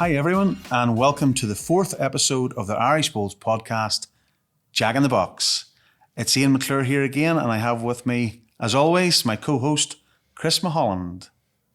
Hi everyone, and welcome to the fourth episode of the Irish Bowls podcast, Jack in the Box. It's Ian McClure here again, and I have with me, as always, my co-host, Chris Mulholland.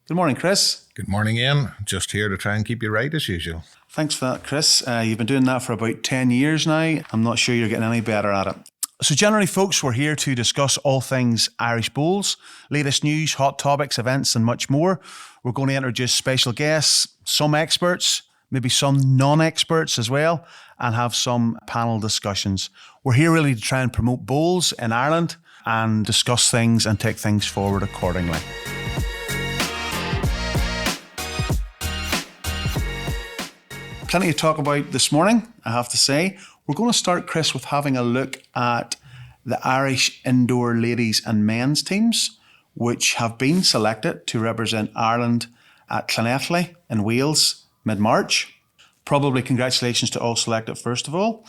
Good morning, Chris. Good morning, Ian. Just here to try and keep you right as usual. Thanks for that, Chris. You've been doing that for about 10 years now. I'm not sure you're getting any better at it. So generally, folks, we're here to discuss all things Irish Bowls, latest news, hot topics, events, and much more. We're going to introduce special guests, some experts, maybe some non-experts as well, and have some panel discussions. We're here really to try and promote bowls in Ireland and discuss things and take things forward accordingly. Plenty to talk about this morning, I have to say. We're going to start, Chris, with having a look at the Irish indoor ladies and men's teams, which have been selected to represent Ireland at Llanelli in Wales mid-March. Probably congratulations to all selected, first of all.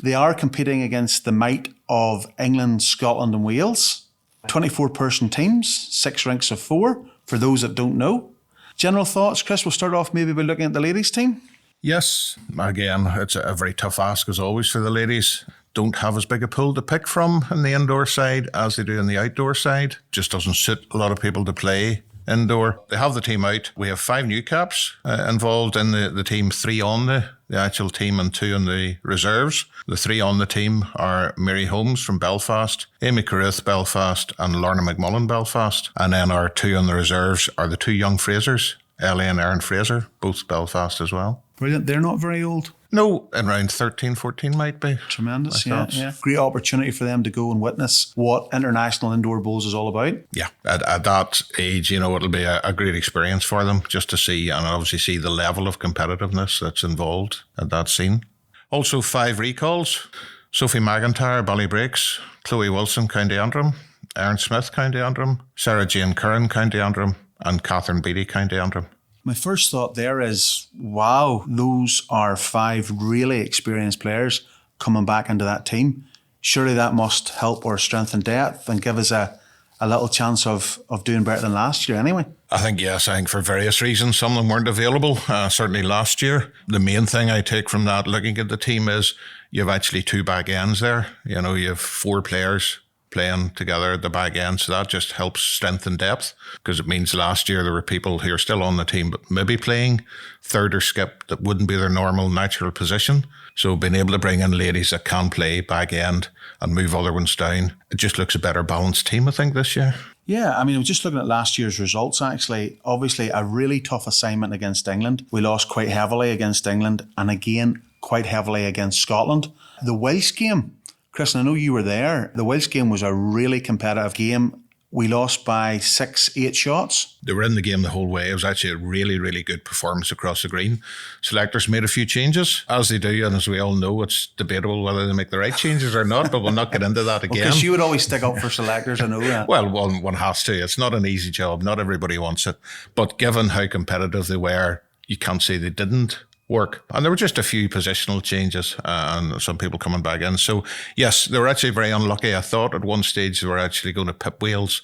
They are competing against the might of England, Scotland and Wales. 24-person teams, 6 ranks of 4, for those that don't know. General thoughts, Chris? We'll start off maybe by looking at the ladies' team. Yes, again, it's a very tough ask as always for the ladies. Don't have as big a pool to pick from in the indoor side as they do in the outdoor side. Just doesn't suit a lot of people to play indoor. They have the team out. We have 5 new caps involved in the team, 3 on the actual team and 2 in the reserves. The 3 on the team are Mary Holmes from Belfast, Amy Carruth, Belfast, and Lorna McMullen, Belfast. And then our 2 on the reserves are the 2 young Frasers, Ellie and Erin Fraser, both Belfast as well. Brilliant. They're not very old. No, around 13, 14 might be. Tremendous, yeah. Great opportunity for them to go and witness what international indoor bowls is all about. Yeah, at that age, it'll be a great experience for them just to see and obviously see the level of competitiveness that's involved at that scene. Also 5 recalls. Sophie McIntyre, Ballybreaks, Chloe Wilson, County Antrim, Erin Smith, County Antrim, Sarah Jane Curran, County Antrim, and Catherine Beattie, County Antrim. My first thought there is, wow, those are 5 really experienced players coming back into that team. Surely that must help our strength and depth and give us a little chance of doing better than last year anyway. I think, yes, for various reasons. Some of them weren't available, certainly last year. The main thing I take from that, looking at the team, is you have actually 2 back ends there. You have 4 players playing together at the back end, so that just helps strength and depth, because it means last year there were people who are still on the team but maybe playing third or skip that wouldn't be their normal natural position. So being able to bring in ladies that can play back end and move other ones down, it just looks a better balanced team, I think, this year. Yeah, I was just looking at last year's results, actually. Obviously, a really tough assignment against England. We lost quite heavily against England and again quite heavily against Scotland. The Welsh game, Chris, I know you were there. The Welsh game was a really competitive game. We lost by 6-8 shots. They were in the game the whole way. It was actually a really, really good performance across the green. Selectors made a few changes, as they do, and as we all know, it's debatable whether they make the right changes or not, but we'll not get into that again. Because you would always stick up for selectors, I know that. Well, one has to. It's not an easy job. Not everybody wants it. But given how competitive they were, you can't say they didn't work. And there were just a few positional changes and some people coming back in. So yes, they were actually very unlucky. I thought at one stage they were actually going to pip Wales,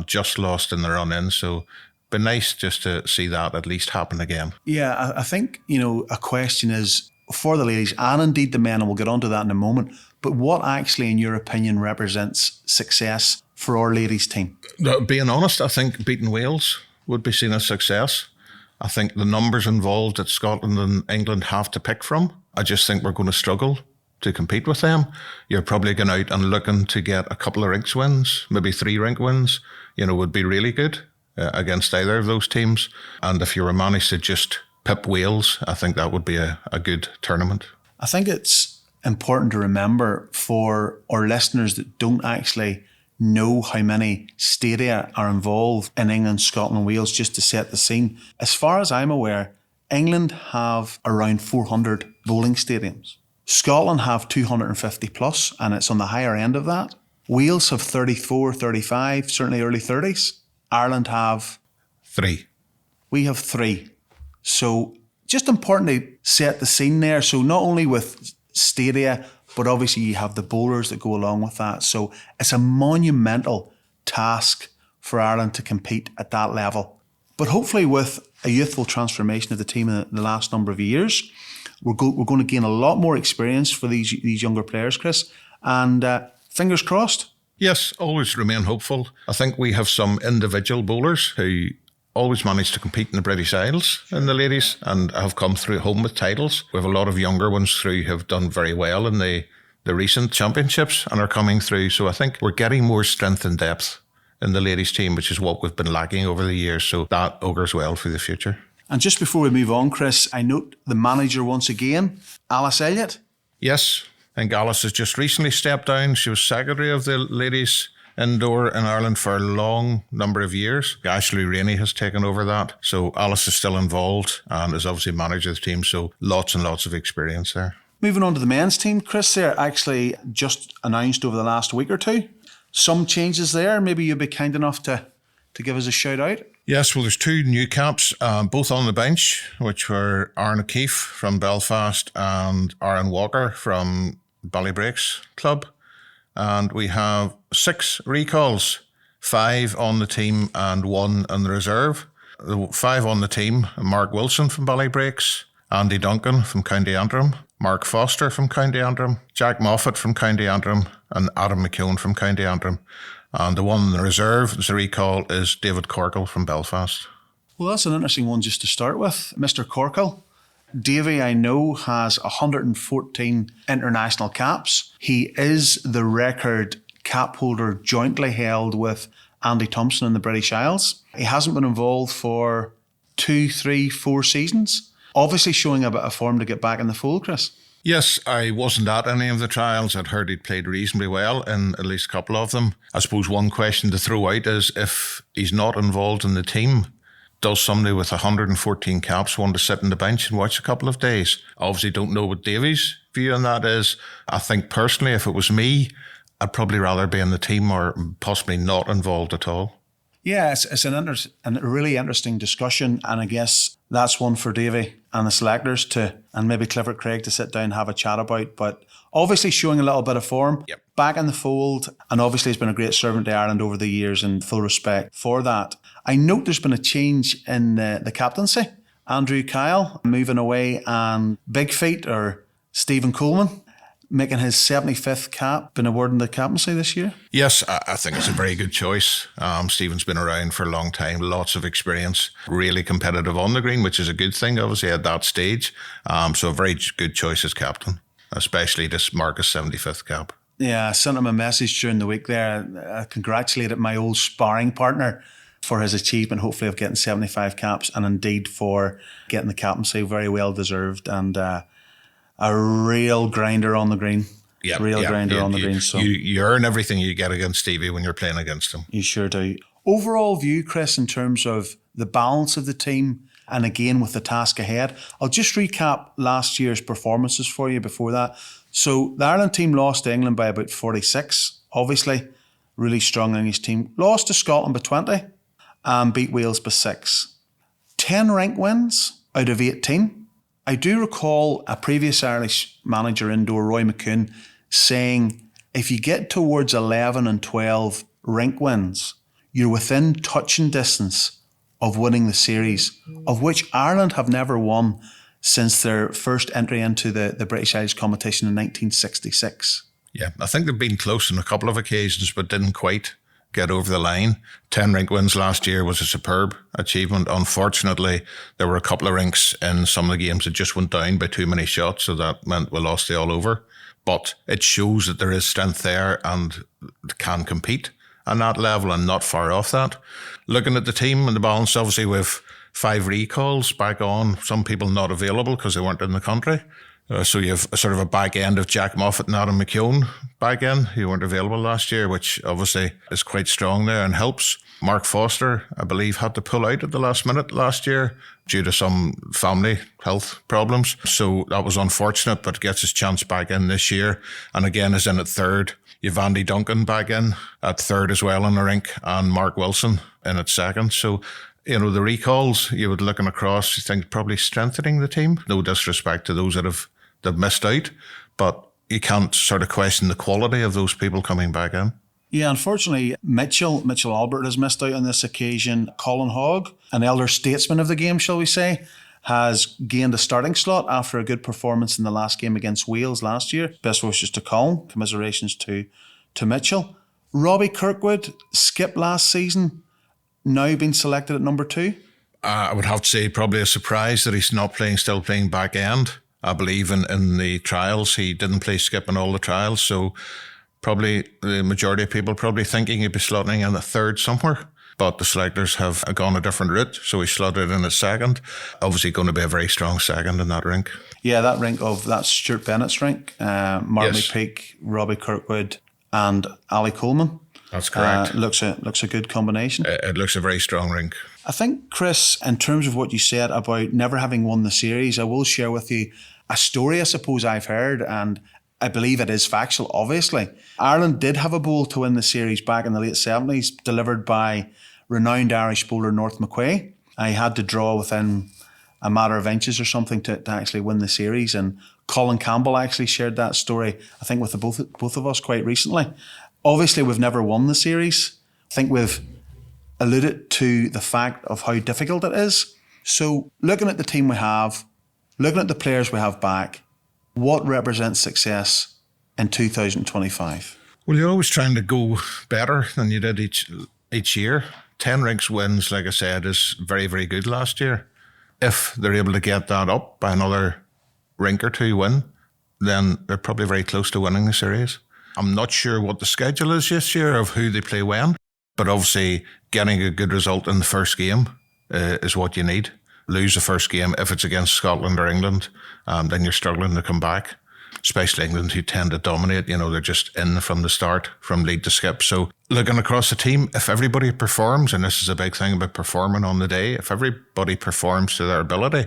just lost in the run in. So it'd be nice just to see that at least happen again. Yeah, I think, a question is for the ladies and indeed the men, and we'll get onto that in a moment, but what actually, in your opinion, represents success for our ladies team? Being honest, I think beating Wales would be seen as success. I think the numbers involved that Scotland and England have to pick from, I just think we're going to struggle to compete with them. You're probably going out and looking to get a couple of rinks wins, maybe 3 rink wins, would be really good against either of those teams. And if you were managed to just pip Wales, I think that would be a good tournament. I think it's important to remember for our listeners that don't actually know how many stadia are involved in England, Scotland, Wales, just to set the scene. As far as I'm aware, England have around 400 bowling stadiums. Scotland have 250 plus, and it's on the higher end of that. Wales have 34, 35, certainly early 30s. Ireland have 3. We have 3. So just important to set the scene there. So not only with stadia, but obviously you have the bowlers that go along with that. So it's a monumental task for Ireland to compete at that level. But hopefully with a youthful transformation of the team in the last number of years. We're going to gain a lot more experience for these younger players, Chris, and fingers crossed. Yes, always remain hopeful. I think we have some individual bowlers who always manage to compete in the British Isles in the ladies and have come through home with titles. We have a lot of younger ones through who have done very well in the recent championships and are coming through. So I think we're getting more strength and depth in the ladies team, which is what we've been lacking over the years. So that augurs well for the future. And just before we move on, Chris, I note the manager once again, Alice Elliott. Yes, I think Alice has just recently stepped down. She was secretary of the ladies indoor in Ireland for a long number of years. Ashley Rainey has taken over that. So Alice is still involved and is obviously manager of the team. So lots and lots of experience there. Moving on to the men's team, Chris, there actually just announced over the last week or two. Some changes there. Maybe you'd be kind enough to give us a shout out. Yes, well, there's two new caps, both on the bench, which were Aaron O'Keefe from Belfast and Aaron Walker from Ballybrakes Club. And we have 6 recalls, 5 on the team and 1 in the reserve. The 5 on the team, Mark Wilson from Ballybrakes, Andy Duncan from County Antrim, Mark Foster from County Antrim, Jack Moffat from County Antrim, and Adam McKeown from County Antrim. And the one in the reserve, as a recall, is David Corkle from Belfast. Well, that's an interesting one just to start with. Mr. Corkle. Davy, I know, has 114 international caps. He is the record cap holder jointly held with Andy Thompson in the British Isles. He hasn't been involved for 2, 3, 4 seasons. Obviously showing a bit of form to get back in the fold, Chris. Yes, I wasn't at any of the trials. I'd heard he'd played reasonably well in at least a couple of them. I suppose one question to throw out is if he's not involved in the team, does somebody with 114 caps want to sit on the bench and watch a couple of days? I obviously don't know what Davy's view on that is. I think personally, if it was me, I'd probably rather be in the team or possibly not involved at all. Yeah, it's a really interesting discussion, and I guess that's one for Davy and the selectors and maybe Clifford Craig to sit down and have a chat about. But obviously showing a little bit of form, Yep. Back in the fold, and obviously has been a great servant to Ireland over the years, and full respect for that. I note there's been a change in the captaincy. Andrew Kyle moving away, and Big Feet or Stephen Coleman making his 75th cap, been awarded the captaincy this year. Yes, I think it's a very good choice. Stephen's been around for a long time, lots of experience, really competitive on the green, which is a good thing, obviously, at that stage. So a very good choice as captain, especially to mark his 75th cap. Yeah, I sent him a message during the week there. I congratulated my old sparring partner for his achievement, hopefully of getting 75 caps, and indeed for getting the captaincy. Very well deserved, and a real grinder on the green. Yeah, Grinder on the green. So you earn everything you get against Stevie when you're playing against him. You sure do. Overall view, Chris, in terms of the balance of the team, and again with the task ahead, I'll just recap last year's performances for you before that. So the Ireland team lost to England by about 46. Obviously, really strong English team. Lost to Scotland by 20 and beat Wales by 6. 10 rank wins out of 18. I do recall a previous Irish manager indoor, Roy McCoon, saying if you get towards 11 and 12 rank wins, you're within touching distance of winning the series, of which Ireland have never won since their first entry into the British Isles competition in 1966. Yeah, I think they've been close on a couple of occasions, but didn't quite get over the line. 10 rink wins last year was a superb achievement. Unfortunately, there were a couple of rinks in some of the games that just went down by too many shots, so that meant we lost the all over. But it shows that there is strength there and can compete on that level and not far off that. Looking at the team and the balance, obviously with 5 recalls back on, some people not available because they weren't in the country. So you have sort of a back end of Jack Moffat and Adam McKeown back in, who weren't available last year, which obviously is quite strong there and helps. Mark Foster, I believe, had to pull out at the last minute last year due to some family health problems. So that was unfortunate, but gets his chance back in this year. And again, is in at 3rd. You have Andy Duncan back in at 3rd as well in the rink, and Mark Wilson in at 2nd. So, you know, the recalls, you would looking across, you think probably strengthening the team. No disrespect to those that have missed out, but you can't sort of question the quality of those people coming back in. Yeah, unfortunately, Mitchell Albert has missed out on this occasion. Colin Hogg, an elder statesman of the game, shall we say, has gained a starting slot after a good performance in the last game against Wales last year. Best wishes to Colin. Commiserations to Mitchell. Robbie Kirkwood skipped last season, now been selected at number 2. I would have to say probably a surprise that he's not still playing back end. I believe in the trials, he didn't play skip in all the trials, so probably the majority of people probably thinking he'd be slotting in a third somewhere. But the selectors have gone a different route, so he slotted in at second. Obviously going to be a very strong second in that rink. Yeah, that rink that's Stuart Bennett's rink. Marley Peak, Robbie Kirkwood and Ali Coleman. That's correct. Looks a good combination. It looks a very strong rink. I think, Chris, in terms of what you said about never having won the series, I will share with you a story I suppose I've heard, and I believe it is factual, obviously. Ireland did have a bowl to win the series back in the late 70s, delivered by renowned Irish bowler North McQuay. I had to draw within a matter of inches or something to actually win the series, and Colin Campbell actually shared that story, I think, with the both of us quite recently. Obviously, we've never won the series. I think we've alluded to the fact of how difficult it is. So looking at the team we have, looking at the players we have back, what represents success in 2025? Well, you're always trying to go better than you did each year. 10 rinks wins, like I said, is very, very good last year. If they're able to get that up by another rink or 2 win, then they're probably very close to winning the series. I'm not sure what the schedule is this year of who they play when, but obviously getting a good result in the first game is what you need. Lose the first game if it's against Scotland or England, then you're struggling to come back. Especially England, who tend to dominate. They're just in from the start, from lead to skip. So looking across the team, if everybody performs, and this is a big thing about performing on the day, if everybody performs to their ability,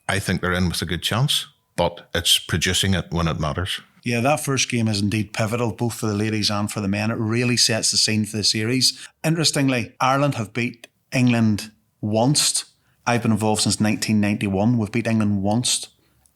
I think they're in with a good chance. But it's producing it when it matters. Yeah, that first game is indeed pivotal, both for the ladies and for the men. It really sets the scene for the series. Interestingly, Ireland have beat England once. I've been involved since 1991. We've beat England once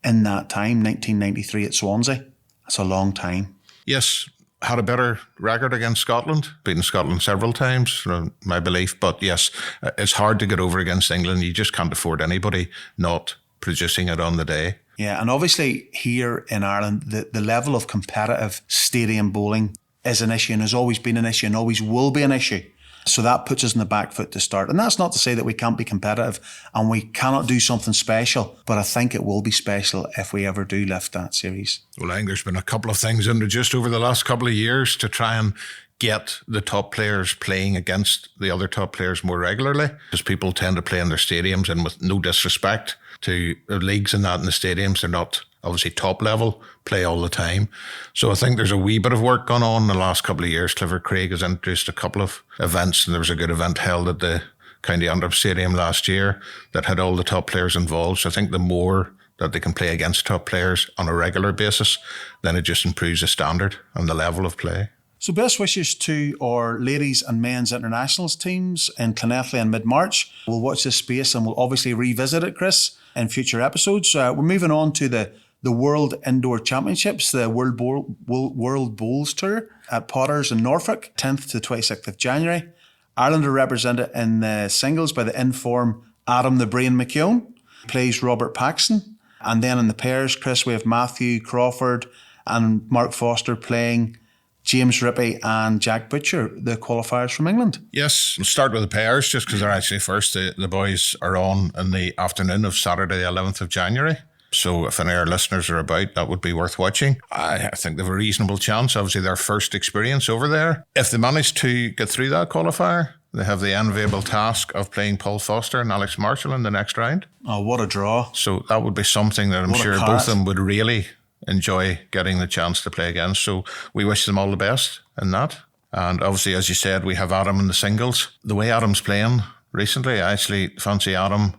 in that time, 1993 at Swansea. That's a long time. Yes, had a better record against Scotland, beaten Scotland several times, my belief. But yes, it's hard to get over against England. You just can't afford anybody not producing it on the day. Yeah, and obviously here in Ireland, the level of competitive stadium bowling is an issue and has always been an issue and always will be an issue. So that puts us in the back foot to start. And that's not to say that we can't be competitive and we cannot do something special, but I think it will be special if we ever do lift that series. Well, I think there's been a couple of things introduced over the last couple of years to try and get the top players playing against the other top players more regularly, because people tend to play in their stadiums, and with no disrespect to the leagues and that in the stadiums, they're not obviously top level, play all the time. So I think there's a wee bit of work gone on in the last couple of years. Clifford Craig has introduced a couple of events, and there was a good event held at the County Antrim Stadium last year that had all the top players involved. So I think the more that they can play against top players on a regular basis, then it just improves the standard and the level of play. So best wishes to our ladies and men's internationals teams in Llanelli in mid-March. We'll watch this space and we'll obviously revisit it, Chris, in future episodes. We're moving on to the World Indoor Championships, the World Bowls Tour at Potters in Norfolk, 10th to 26th of January. Ireland are represented in the singles by the in-form Adam the Brain McKeown, plays Robert Paxton. And then in the pairs, Chris, we have Matthew Crawford and Mark Foster playing James Rippey and Jack Butcher, the qualifiers from England. Yes, we'll start with the pairs just because they're actually first. The boys are on in the afternoon of Saturday, the 11th of January. So if any of our listeners are about, that would be worth watching. I think they have a reasonable chance. Obviously, their first experience over there. If they manage to get through that qualifier, they have the enviable task of playing Paul Foster and Alex Marshall in the next round. Oh, what a draw. So that would be something that I'm sure both of them would really enjoy getting the chance to play against. So we wish them all the best in that. And obviously, as you said, we have Adam in the singles. The way Adam's playing recently, I actually fancy Adam,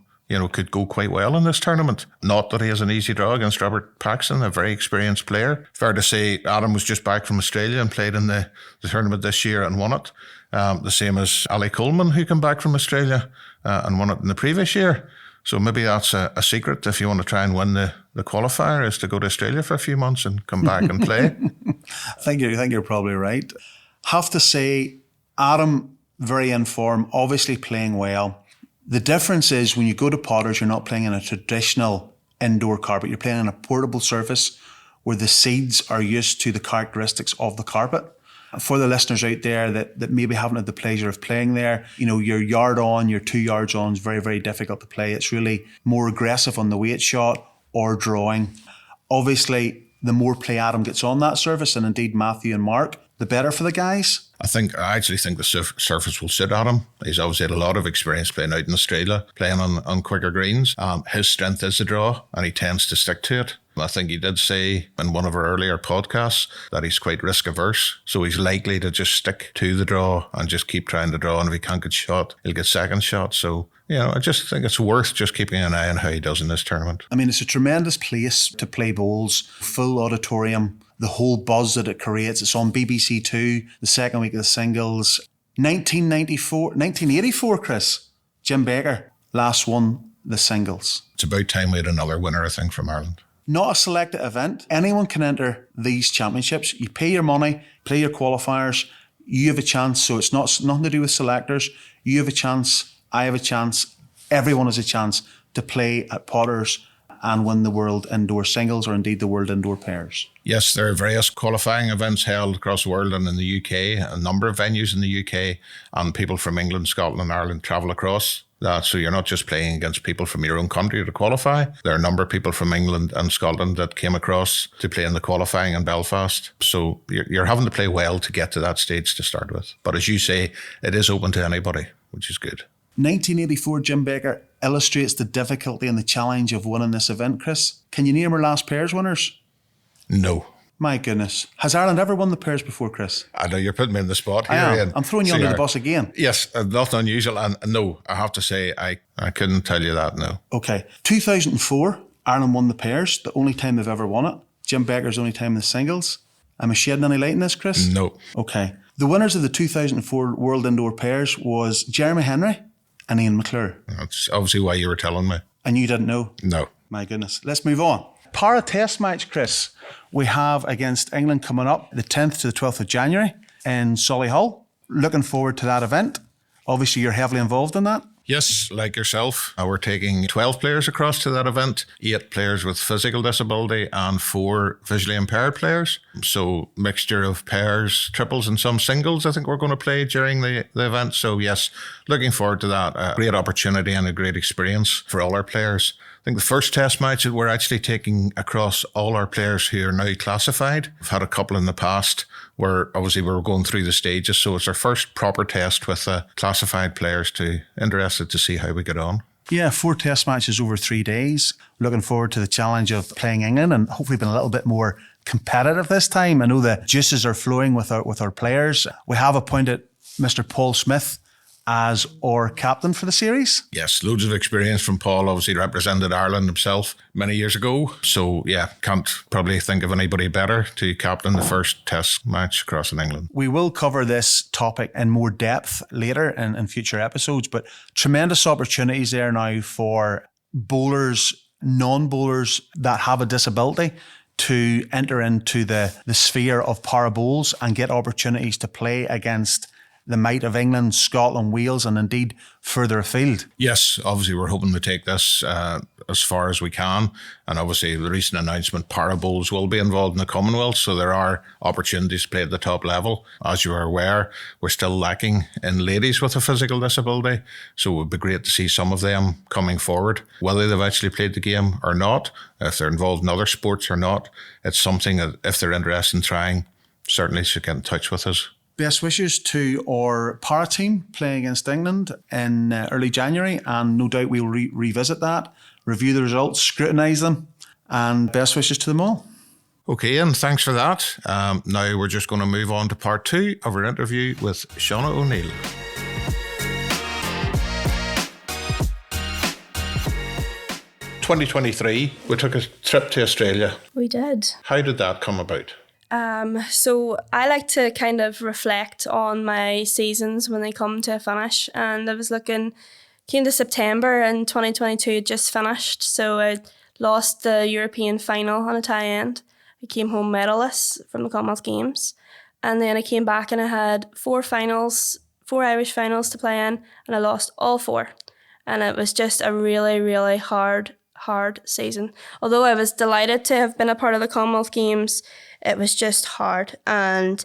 could go quite well in this tournament. Not that he has an easy draw against Robert Paxton, a very experienced player. Fair to say, Adam was just back from Australia and played in the tournament this year and won it. The same as Ali Coleman, who came back from Australia and won it in the previous year. So maybe that's a secret if you want to try and win the qualifier, is to go to Australia for a few months and come back and play. I think you're probably right. Have to say, Adam, very in form, obviously playing well. The difference is when you go to Potters, you're not playing on a traditional indoor carpet. You're playing on a portable surface where the seeds are used to the characteristics of the carpet. For the listeners out there that maybe haven't had the pleasure of playing there, your yard on, your 2 yards on is very, very difficult to play. It's really more aggressive on the weight shot or drawing. Obviously, the more play Adam gets on that surface, and indeed Matthew and Mark, the better for the guys. I actually think the surface will suit Adam. He's obviously had a lot of experience playing out in Australia, playing on quicker greens. His strength is the draw, and he tends to stick to it. I think he did say in one of our earlier podcasts that he's quite risk averse. So he's likely to just stick to the draw and just keep trying to draw. And if he can't get shot, he'll get second shot. So, I just think it's worth just keeping an eye on how he does in this tournament. I mean, it's a tremendous place to play bowls, full auditorium, the whole buzz that it creates. It's on BBC Two, the second week of the singles. 1984, Chris, Jim Baker last won the singles. It's about time we had another winner, I think, from Ireland. Not a selected event. Anyone can enter these championships. You pay your money, play your qualifiers. You have a chance. So it's nothing to do with selectors. You have a chance. I have a chance. Everyone has a chance to play at Potters and win the World Indoor Singles or indeed the World Indoor Pairs. Yes, there are various qualifying events held across the world and in the UK, a number of venues in the UK, and people from England, Scotland and Ireland travel across that. So you're not just playing against people from your own country to qualify. There are a number of people from England and Scotland that came across to play in the qualifying in Belfast. So you're having to play well to get to that stage to start with. But as you say, it is open to anybody, which is good. 1984 Jim Baker illustrates the difficulty and the challenge of winning this event, Chris. Can you name our last pairs winners? No. My goodness. Has Ireland ever won the pairs before, Chris? I know you're putting me in the spot here. I am. I'm throwing you under the bus again. Yes, nothing unusual. And no, I have to say, I couldn't tell you that, no. Okay. 2004, Ireland won the pairs, the only time they've ever won it. Jim Baker's only time in the singles. Am I shedding any light in this, Chris? No. Okay. The winners of the 2004 World Indoor Pairs was Jeremy Henry and Ian McClure. That's obviously why you were telling me. And you didn't know? No. My goodness. Let's move on. Para test match, Chris. We have against England coming up the 10th to the 12th of January in Solihull. Looking forward to that event. Obviously, you're heavily involved in that. Yes, like yourself. We're taking 12 players across to that event, 8 players with physical disability and 4 visually impaired players. So mixture of pairs, triples and some singles I think we're going to play during the event. So yes, looking forward to that. A great opportunity and a great experience for all our players. I think the first test match that we're actually taking across all our players who are now classified. We've had a couple in the past where obviously we were going through the stages. So it's our first proper test with classified players interested to see how we get on. Yeah, 4 test matches over 3 days. Looking forward to the challenge of playing England and hopefully being a little bit more competitive this time. I know the juices are flowing with our players. We have appointed Mr. Paul Smith as our captain for the series. Yes, loads of experience from Paul. Obviously represented Ireland himself many years ago. So yeah, can't probably think of anybody better to captain the first test match across in England. We will cover this topic in more depth later in future episodes, but tremendous opportunities there now for bowlers, non-bowlers that have a disability to enter into the sphere of para bowls and get opportunities to play against the might of England, Scotland, Wales, and indeed further afield. Yes, obviously we're hoping to take this as far as we can. And obviously the recent announcement, para bowls will be involved in the Commonwealth. So there are opportunities to play at the top level. As you are aware, we're still lacking in ladies with a physical disability. So it would be great to see some of them coming forward, whether they've actually played the game or not, if they're involved in other sports or not. It's something that if they're interested in trying, certainly should get in touch with us. Best wishes to our para team playing against England in early January, and no doubt we'll revisit that, review the results, scrutinise them, and best wishes to them all. Okay, and thanks for that. Now we're just going to move on to part 2 of our interview with Shauna O'Neill. In 2023, we took a trip to Australia. We did. How did that come about? So I like to kind of reflect on my seasons when they come to a finish, and I was came to September in 2022, it just finished, so I lost the European final on a tie end. I came home medalist from the Commonwealth Games, And then I came back and I had 4 Irish finals to play in, and I lost all 4. And it was just a really, really hard season. Although I was delighted to have been a part of the Commonwealth Games, it was just hard. And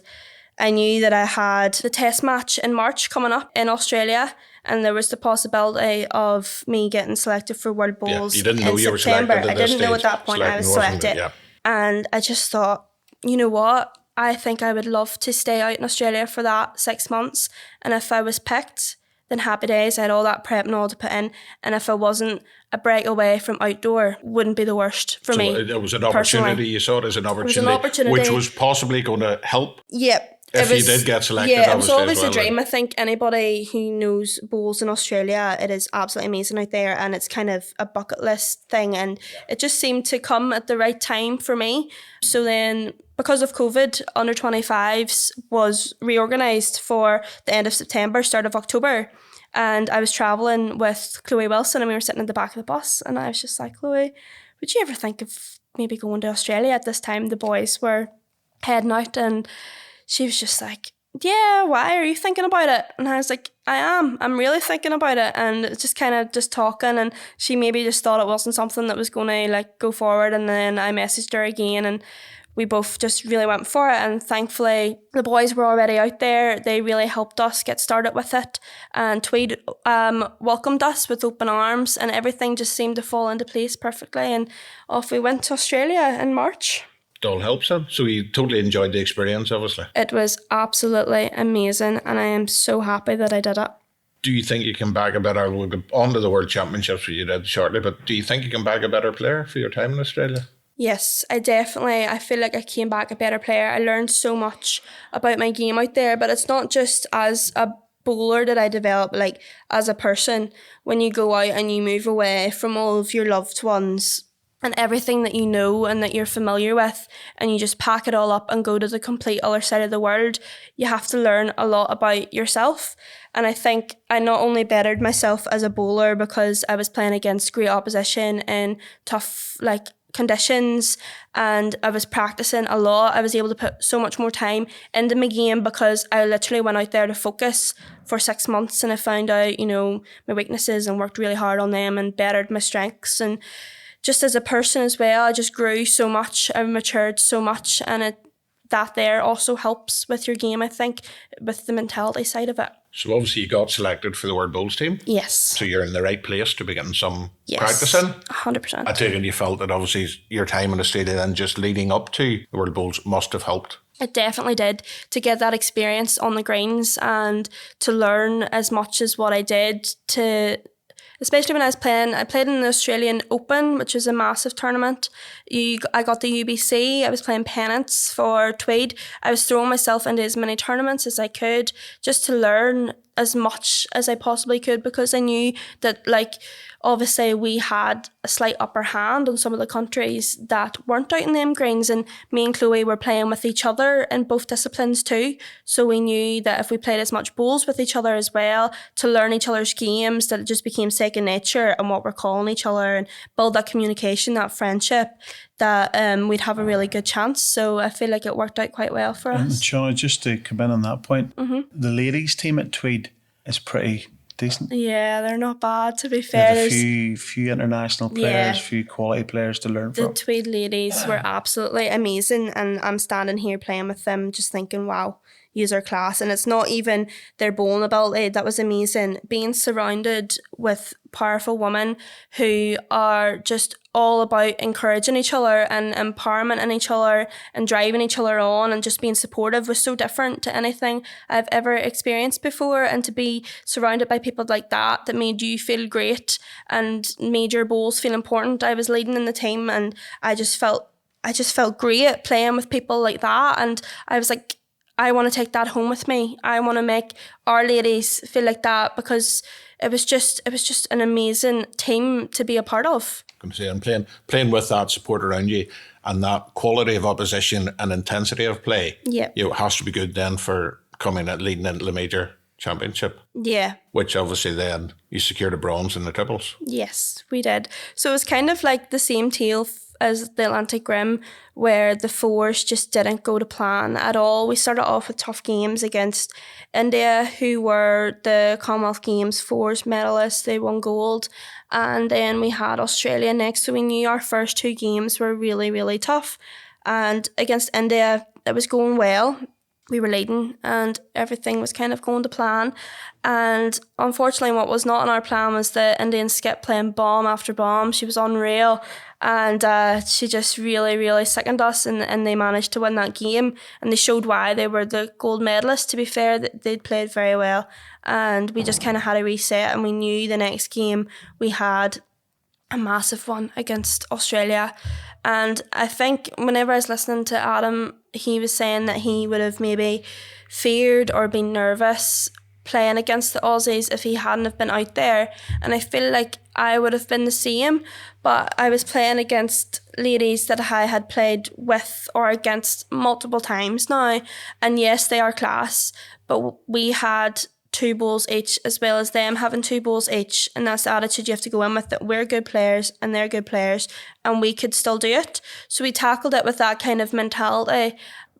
I knew that I had the test match in March coming up in Australia, and there was the possibility of me getting selected for World Bowls you didn't know in you were September. selected at I this didn't know at stage. that point I was Selecting wasn't selected. it? Yeah. And I just thought, you know what? I think I would love to stay out in Australia for that 6 months. And if I was picked, then happy days. I had all that prep and all to put in. And if I wasn't, a break away from outdoor wouldn't be the worst for me. So it was an opportunity. Personally. You saw it as an opportunity, It was an opportunity. which was possibly going to help. Yep. If you did get selected, yeah, it was obviously, always as well, a dream. I think anybody who knows bowls in Australia, it is absolutely amazing out there, and it's kind of a bucket list thing, and it just seemed to come at the right time for me. So then, because of COVID, under 25s was reorganised for the end of September, start of October, and I was travelling with Chloe Wilson, and we were sitting in the back of the bus, and I was just like, Chloe, would you ever think of maybe going to Australia? At this time, the boys were heading out, and she was just like, yeah, why are you thinking about it? And I was like, I'm really thinking about it. And it's just kind of just talking, and she maybe just thought it wasn't something that was going to like go forward. And then I messaged her again, and we both just really went for it. And thankfully the boys were already out there. They really helped us get started with it, and Tweed welcomed us with open arms, and everything just seemed to fall into place perfectly. And off we went to Australia in March. It all helps then. So you totally enjoyed the experience, obviously. It was absolutely amazing, and I am so happy that I did it. Do you think you can back a better, we'll go on to the World Championships, which you did shortly, but do you think you can back a better player for your time in Australia? Yes, I feel like I came back a better player. I learned so much about my game out there, but it's not just as a bowler that I develop, like as a person. When you go out and you move away from all of your loved ones and everything that you know and that you're familiar with, and you just pack it all up and go to the complete other side of the world, you have to learn a lot about yourself. And I think I not only bettered myself as a bowler because I was playing against great opposition in tough conditions, and I was practicing a lot. I was able to put so much more time into my game because I literally went out there to focus for 6 months, and I found out, my weaknesses and worked really hard on them and bettered my strengths. And just as a person as well, I just grew so much. I matured so much, and that there also helps with your game, I think, with the mentality side of it. So obviously you got selected for the World Bowls team. Yes. So you're in the right place to be getting some practice in. 100%. I take it you felt that obviously your time in Australia then just leading up to the World Bowls must have helped. It definitely did, to get that experience on the greens and to learn as much as what I did, especially when I played in the Australian Open, which is a massive tournament. I got the UBC, I was playing pennants for Tweed. I was throwing myself into as many tournaments as I could just to learn as much as I possibly could, because I knew that obviously we had a slight upper hand on some of the countries that weren't out in them greens, and me and Chloe were playing with each other in both disciplines too. So we knew that if we played as much bowls with each other as well, to learn each other's games, that it just became second nature and what we're calling each other, and build that communication, that friendship, that we'd have a really good chance. So I feel like it worked out quite well for us. And Shauna, just to come in on that point, the ladies team at Tweed is pretty decent. Yeah, they're not bad, to be fair. There's a few international players, few quality players to learn The from. Tweed ladies were absolutely amazing, and I'm standing here playing with them just thinking, wow, user class. And it's not even their bowling ability that was amazing. Being surrounded with powerful women who are just all about encouraging each other and empowerment in each other and driving each other on and just being supportive was so different to anything I've ever experienced before. And to be surrounded by people like that made you feel great and made your bowls feel important. I was leading in the team, and I just felt great playing with people like that. And I was like, I want to take that home with me. I want to make our ladies feel like that, because it was just an amazing team to be a part of. I'm saying playing with that support around you and that quality of opposition and intensity of play. Yeah. It has to be good then for coming at leading into the major Championship. Yeah. Which obviously then you secured a bronze in the triples. Yes, we did. So it was kind of like the same tale as the Atlantic Rim, where the fours just didn't go to plan at all. We started off with tough games against India, who were the Commonwealth Games fours medalists. They won gold. And then we had Australia next. So we knew our first 2 games were really, really tough. And against India, it was going well. We were leading and everything was kind of going to plan. And unfortunately, what was not in our plan was the Indian skip playing bomb after bomb. She was unreal. And she just really, really sickened us. And they managed to win that game. And they showed why they were the gold medalists. To be fair, they'd played very well. And we just kind of had a reset. And we knew the next game we had a massive one against Australia. And I think whenever I was listening to Adam, he was saying that he would have maybe feared or been nervous playing against the Aussies if he hadn't have been out there. And I feel like I would have been the same, but I was playing against ladies that I had played with or against multiple times now. And yes, they are class, but we had 2 bowls each, as well as them having 2 bowls each, and that's the attitude you have to go in with, that we're good players and they're good players and we could still do it. So we tackled it with that kind of mentality,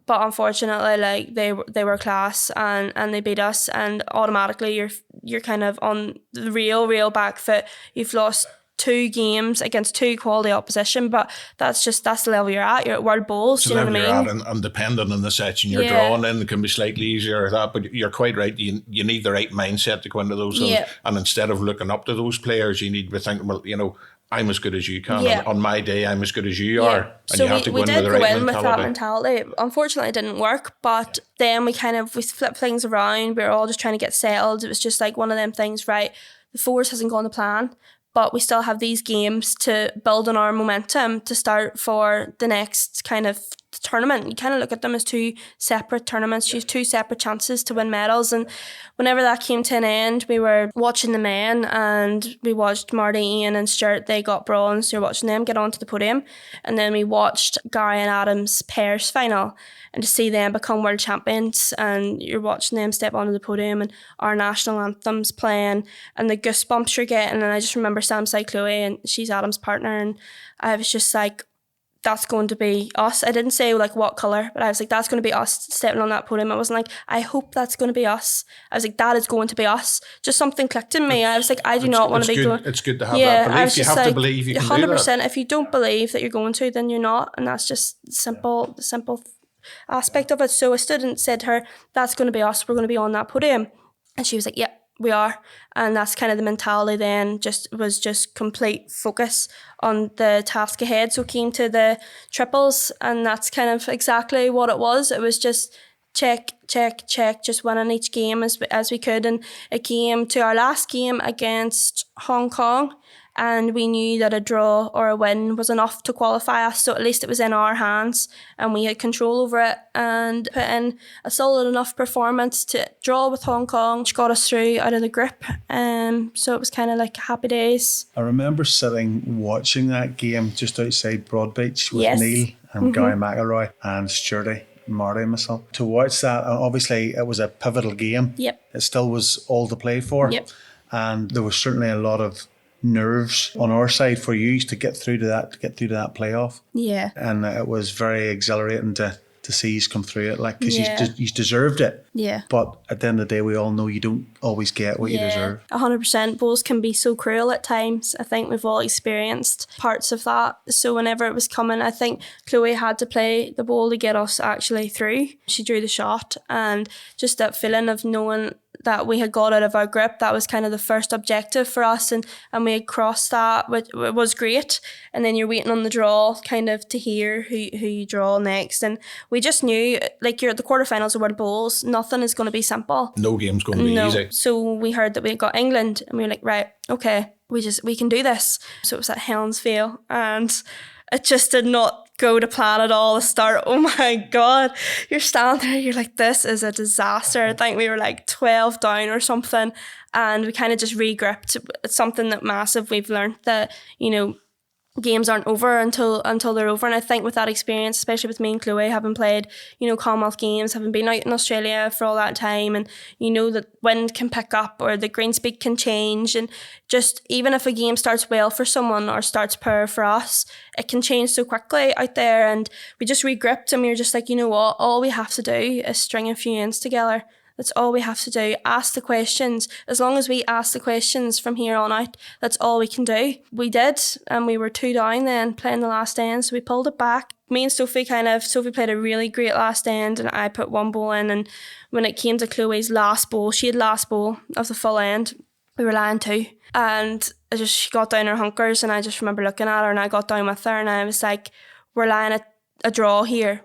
but unfortunately, like, they were class and they beat us, and automatically you're kind of on the real back foot. You've lost 2 games against 2 quality opposition, but that's the level you're at. You're at World Bowls, do you know what I mean? And depending on the section you're drawing in, it can be slightly easier or that, but you're quite right. You need the right mindset to go into those. And instead of looking up to those players, you need to be thinking, well, you know, I'm as good as you can. Yeah. On my day, I'm as good as you are. And so you have to go we in did with the go right in with mentality. that mentality. Unfortunately, it didn't work, but then we flipped things around. We were all just trying to get settled. It was just like one of them things, right? The fours hasn't gone to plan, but we still have these games to build on our momentum to start for the next kind of tournament. You kind of look at them as 2 separate tournaments. You have 2 separate chances to win medals. And whenever that came to an end, we were watching the men and we watched Marty, Ian and Stuart. They got bronze. So we were watching them get onto the podium. And then we watched Gary and Adam's pairs final. And to see them become world champions, and you're watching them step onto the podium and our national anthems playing and the goosebumps you're getting. And I just remember standing beside Chloe, and she's Adam's partner, and I was just like, that's going to be us. I didn't say like what colour, but I was like, that's going to be us stepping on that podium. I wasn't like, I hope that's going to be us. I was like, that is going to be us. Just something clicked in me. I was like, I do not want to be going. It's good to have that belief. You have to believe you can 100%, do that. If you don't believe that you're going to, then you're not. And that's just the simple aspect of it. So I stood and said to her, that's going to be us. We're going to be on that podium. And she was like, yeah, we are. And that's kind of the mentality then, was complete focus on the task ahead. So came to the triples, and that's kind of exactly what it was. It was just check, just winning each game as we could. And it came to our last game against Hong Kong, and we knew that a draw or a win was enough to qualify us. So at least it was in our hands and we had control over it, and put in a solid enough performance to draw with Hong Kong, which got us through out of the group. So it was kind of like happy days. I remember sitting watching that game just outside Broadbeach with Neil and Gary McElroy and Sturdy, Marty and myself. To watch that, obviously it was a pivotal game. Yep. It still was all to play for. Yep. And there was certainly a lot of nerves on our side for you to get through to that playoff. Yeah. And it was very exhilarating to see you come through it, like, because you deserved it. Yeah. But at the end of the day, we all know you don't always get what you deserve. 100%. Bowls can be so cruel at times. I think we've all experienced parts of that. So whenever it was coming, I think Chloe had to play the bowl to get us actually through. She drew the shot, and just that feeling of knowing that we had got out of our grip, that was kind of the first objective for us, and we had crossed that, which was great. And then you're waiting on the draw kind of to hear who you draw next, and we just knew, like, you're at the quarterfinals of World Bowls, nothing is going to be simple. No game's going to be easy. So we heard that we got England, and we were like, right, okay, we can do this. So it was at Helensvale, and it just did not go to plan at all. The start, oh my God, you're standing there, you're like, this is a disaster. I think we were like 12 down or something, and we kind of just regripped. It's something that massive we've learned, that, you know, games aren't over until they're over. And I think with that experience, especially with me and Chloe, having played, Commonwealth Games, having been out in Australia for all that time, and that wind can pick up or the greenspeed can change, and just even if a game starts well for someone or starts poor for us, it can change so quickly out there. And we just regripped and we were just like, you know what, all we have to do is string a few ends together. That's all we have to do. Ask the questions. As long as we ask the questions from here on out, that's all we can do. We did, and we were 2 down then playing the last end, so we pulled it back. Me and Sophie played a really great last end, and I put 1 ball in. And when it came to Chloe's last ball, she had last ball of the full end. We were lying 2. And she got down her hunkers, and I just remember looking at her, and I got down with her, and I was like, we're lying at a draw here.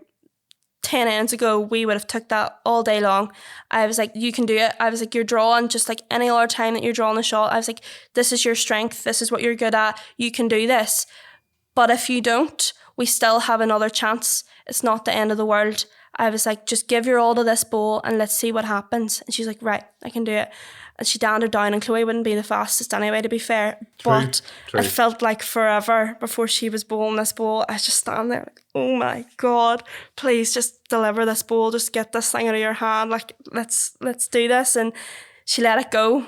10 ends ago, we would have took that all day long. I was like, you can do it. I was like, you're drawing just like any other time that you're drawing a shot. I was like, this is your strength. This is what you're good at. You can do this. But if you don't, we still have another chance. It's not the end of the world. I was like, just give your all to this ball and let's see what happens. And she's like, right, I can do it. And she downed her down, and Chloe wouldn't be the fastest anyway, to be fair. True. It felt like forever before she was bowling this ball. I was just standing there like, oh my God, please just deliver this ball. Just get this thing out of your hand. Like, let's do this. And she let it go.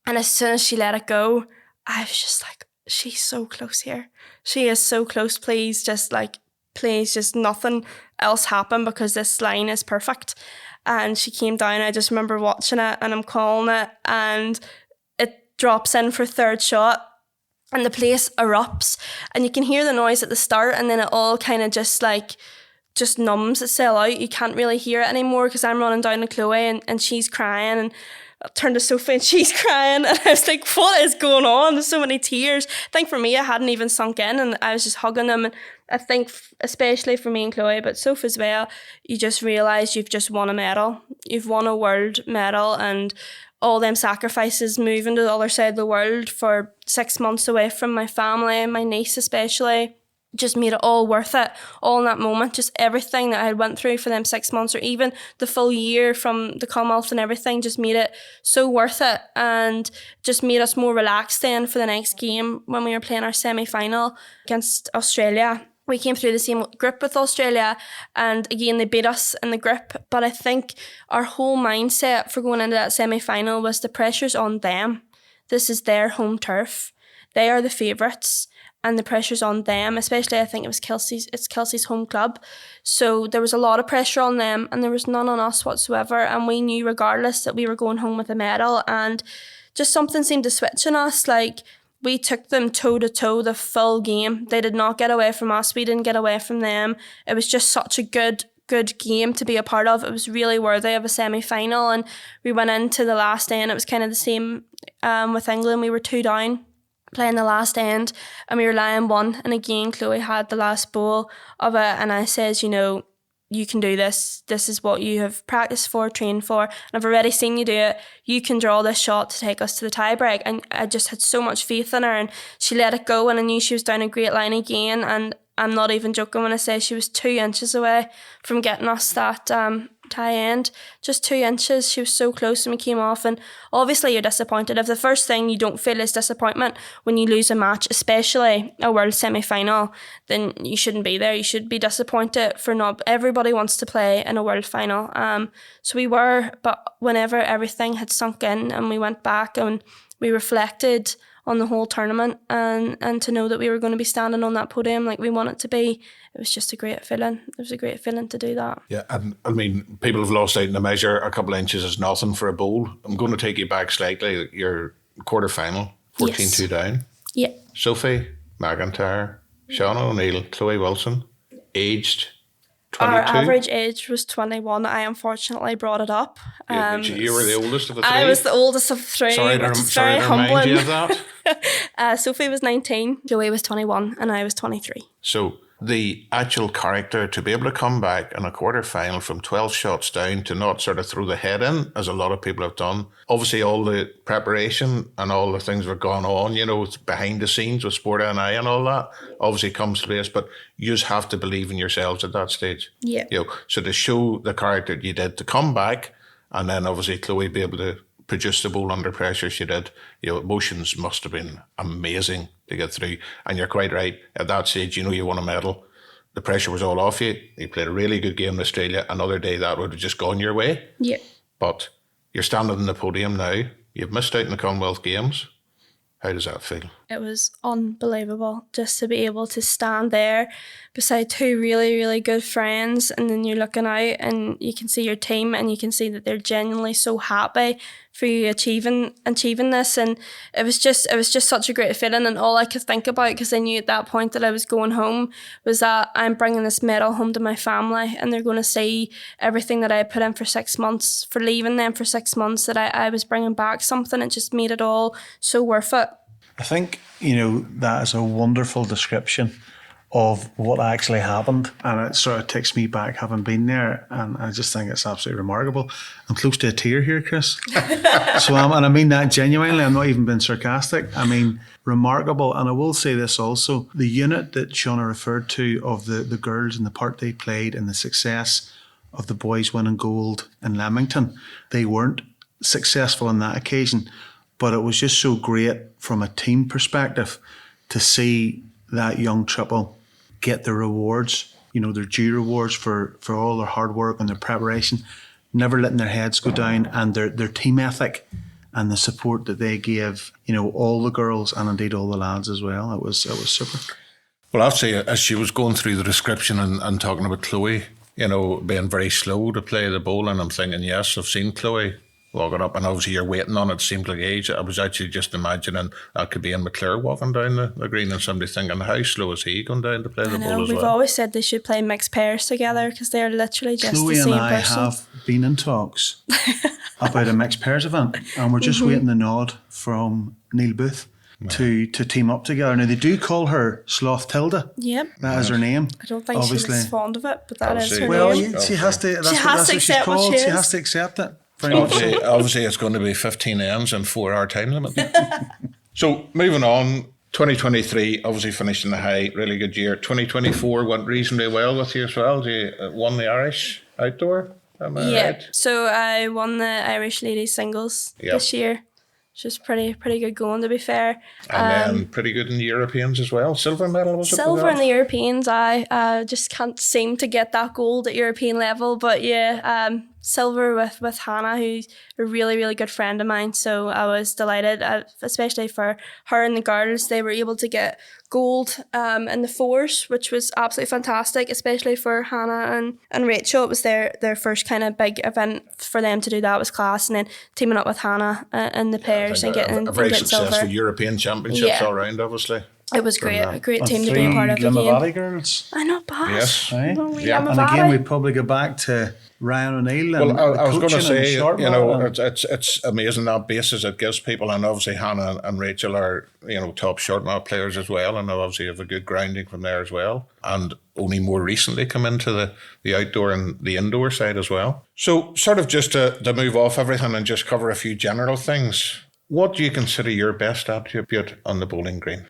And as soon as she let it go, I was just like, she's so close here. She is so close. Please just nothing else happen, because this line is perfect. And she came down. I just remember watching it, and I'm calling it, and it drops in for 3rd shot, and the place erupts, and you can hear the noise at the start, and then it all kind of just numbs itself out. You can't really hear it anymore, because I'm running down to Chloe, and she's crying, and I turned to Sophie and she's crying, and I was like, what is going on? There's so many tears. I think for me, I hadn't even sunk in, and I was just hugging them. And I think especially for me and Chloe, but Sophie as well, you just realise you've just won a medal. You've won a world medal, and all them sacrifices moving to the other side of the world for 6 months away from my family, my niece especially, just made it all worth it. All in that moment, just everything that I had went through for them 6 months, or even the full year from the Commonwealth and everything, just made it so worth it, and just made us more relaxed then for the next game when we were playing our semi-final against Australia. We came through the same group with Australia, and again they beat us in the group, but I think our whole mindset for going into that semi-final was the pressure's on them. This is their home turf. They are the favourites, and the pressure's on them, especially I think it's Kelsey's home club. So there was a lot of pressure on them, and there was none on us whatsoever. And we knew regardless that we were going home with a medal, and just something seemed to switch in us. Like, we took them toe to toe the full game. They did not get away from us. We didn't get away from them. It was just such a good game to be a part of. It was really worthy of a semi-final, and we went into the last end. It was kind of the same with England. We were 2 down playing the last end, and we were lying 1, and again Chloe had the last ball of it, and I says, you can do this. This is what you have practiced for, trained for, and I've already seen you do it. You can draw this shot to take us to the tiebreak. And I just had so much faith in her, and she let it go, and I knew she was down a great line again. And I'm not even joking when I say she was 2 inches away from getting us that tie end. Just 2 inches. She was so close when we came off, and obviously you're disappointed. If the first thing you don't feel is disappointment when you lose a match, especially a world semi-final, then you shouldn't be there. You should be disappointed for not. Everybody wants to play in a world final. So we were, but whenever everything had sunk in and we went back and we reflected on the whole tournament, and to know that we were going to be standing on that podium like we wanted to be, it was just a great feeling. It was a great feeling to do that. Yeah, and I mean, people have lost out in the measure. A couple of inches is nothing for a bowl. I'm going to take you back slightly. Your quarter-final, 14-2 down. Yeah. Sophie McIntyre, Shauna O'Neill, Chloe Wilson, aged 22. Our average age was 21. I unfortunately brought it up. You were the oldest of the 3? I was the oldest of the 3, which is very humbling. You of that. Sophie was 19, Chloe was 21, and I was 23. So the actual character to be able to come back in a quarter-final from 12 shots down to not sort of throw the head in, as a lot of people have done. Obviously, all the preparation and all the things that have gone on, behind the scenes with Sport NI and all that, obviously comes to place, but you just have to believe in yourselves at that stage. Yeah. So to show the character you did, to come back, and then obviously Chloe be able to produce the bowl under pressure she did, emotions must have been amazing, to get through. And you're quite right. At that stage, you know you won a medal. The pressure was all off you. You played a really good game in Australia. Another day that would have just gone your way. Yeah. But you're standing on the podium now. You've missed out in the Commonwealth Games. How does that feel? It was unbelievable just to be able to stand there beside two really, really good friends, and then you're looking out and you can see your team and you can see that they're genuinely so happy for you achieving this, and it was just such a great feeling. And all I could think about, because I knew at that point that I was going home, was that I'm bringing this medal home to my family and they're going to see everything that I put in for 6 months, for leaving them for 6 months, that I was bringing back something. It just made it all so worth it. I think, that is a wonderful description of what actually happened, and it sort of takes me back having been there, and I just think it's absolutely remarkable. I'm close to a tear here, Chris. And I mean that genuinely. I'm not even being sarcastic. I mean, remarkable. And I will say this also, the unit that Shauna referred to of the girls and the part they played and the success of the boys winning gold in Leamington, they weren't successful on that occasion, but it was just so great from a team perspective to see that young triple get their rewards, their due rewards for all their hard work and their preparation, never letting their heads go down, and their team ethic and the support that they gave, all the girls and indeed all the lads as well. It was super. Well, I'd say as she was going through the description and talking about Chloe, being very slow to play the bowling, I'm thinking, yes, I've seen Chloe walking up, and obviously you're waiting on it. Seemed like age. I was actually just imagining that could be in McClure walking down the green, and somebody thinking, how slow is he going down to play the ball as well? We've always said they should play mixed pairs together because they're literally just Chloe the same and I person. have been in talks about a mixed pairs event, and we're just waiting the nod from Neil Booth to team up together. Now, they do call her Sloth Tilda. Yep. That is her name. I don't think obviously. She's fond of it, but that is her Well, name. she has to. That's She has what to she's accept what called. she She is. has to accept it. Very much so. Obviously, it's going to be 15 ends and 4 hour time limit. So, moving on, 2023 obviously finished in the high, really good year. 2024 went reasonably well with you as well. You won the Irish outdoor, am I right? So I won the Irish ladies singles this year, which was pretty good going, to be fair. And then pretty good in the Europeans as well. Silver medal, was it? Silver in the Europeans. I just can't seem to get that gold at European level, but silver with Hannah, who's a really, really good friend of mine. So I was delighted, especially for her and the girls. They were able to get gold in the fours, which was absolutely fantastic, especially for Hannah and Rachel. It was their first kind of big event for them to do that. Was class, and then teaming up with Hannah in the pairs and getting a very getting successful silver. European Championships all round, obviously. It was great, a great team to be three a part of Limavegas again. girls. I know, bad. Yes. Right? No, we Yeah. Limavegas. And again, we'd probably go back to Ryan O'Neill. And Well, I was going to say, and it's amazing that basis it gives people, and obviously Hannah and Rachel are, top short mount players as well, and obviously have a good grounding from there as well, and only more recently come into the outdoor and the indoor side as well. So, sort of just to move off everything and just cover a few general things, what do you consider your best attribute on the bowling green?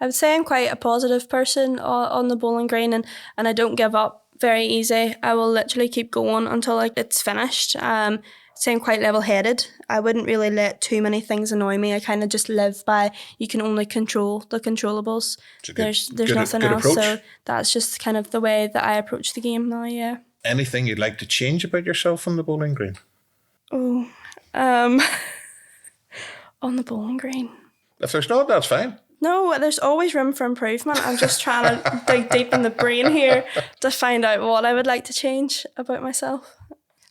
I would say I'm quite a positive person on the bowling green, and I don't give up very easy. I will literally keep going until it's finished. I'd say I'm quite level-headed. I wouldn't really let too many things annoy me. I kind of just live by, you can only control the controllables. There's nothing else. Approach. So that's just kind of the way that I approach the game now, yeah. Anything you'd like to change about yourself on the bowling green? On the bowling green. If there's not, that's fine. No, there's always room for improvement. I'm just trying to dig deep in the brain here to find out what I would like to change about myself.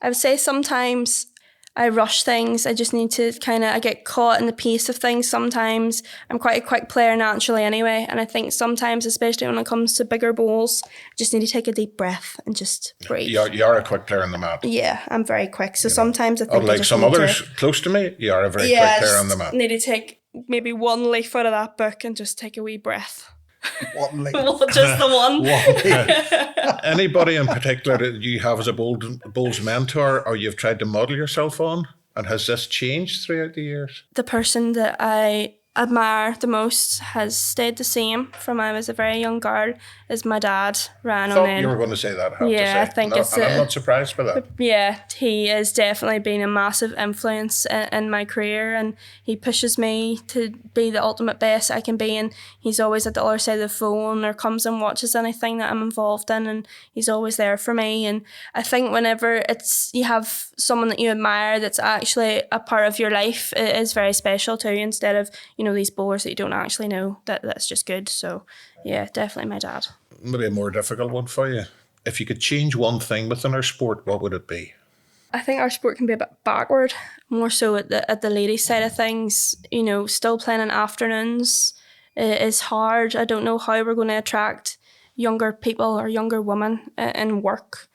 I would say sometimes I rush things. I just need to I get caught in the pace of things sometimes. I'm quite a quick player naturally anyway, and I think sometimes, especially when it comes to bigger bowls, I just need to take a deep breath and just breathe. You are a quick player on the mat. Yeah, I'm very quick. So sometimes I think Unlike some others close to me, you are a very quick player on the mat. Need to take maybe one leaf out of that book and just take a wee breath. One leaf. Well, just the one. Anybody in particular that you have as a bowls mentor or you've tried to model yourself on? And has this changed throughout the years? The person that I admire the most has stayed the same from when I was a very young girl is my dad, Ryan Thought O'Neill. you were going to say that, I have to Yeah, say. I think No, it's and I'm not surprised by that. Yeah, he has definitely been a massive influence in my career, and he pushes me to be the ultimate best I can be, and he's always at the other side of the phone or comes and watches anything that I'm involved in, and he's always there for me. And I think whenever you have someone that you admire that's actually a part of your life, it is very special too, instead of, these bowlers that you don't actually know, that's just good. So yeah, definitely my dad. Maybe a more difficult one for you. If you could change one thing within our sport, what would it be? I think our sport can be a bit backward, more so at the ladies' side of things. Still playing in afternoons is hard. I don't know how we're going to attract younger people or younger women in work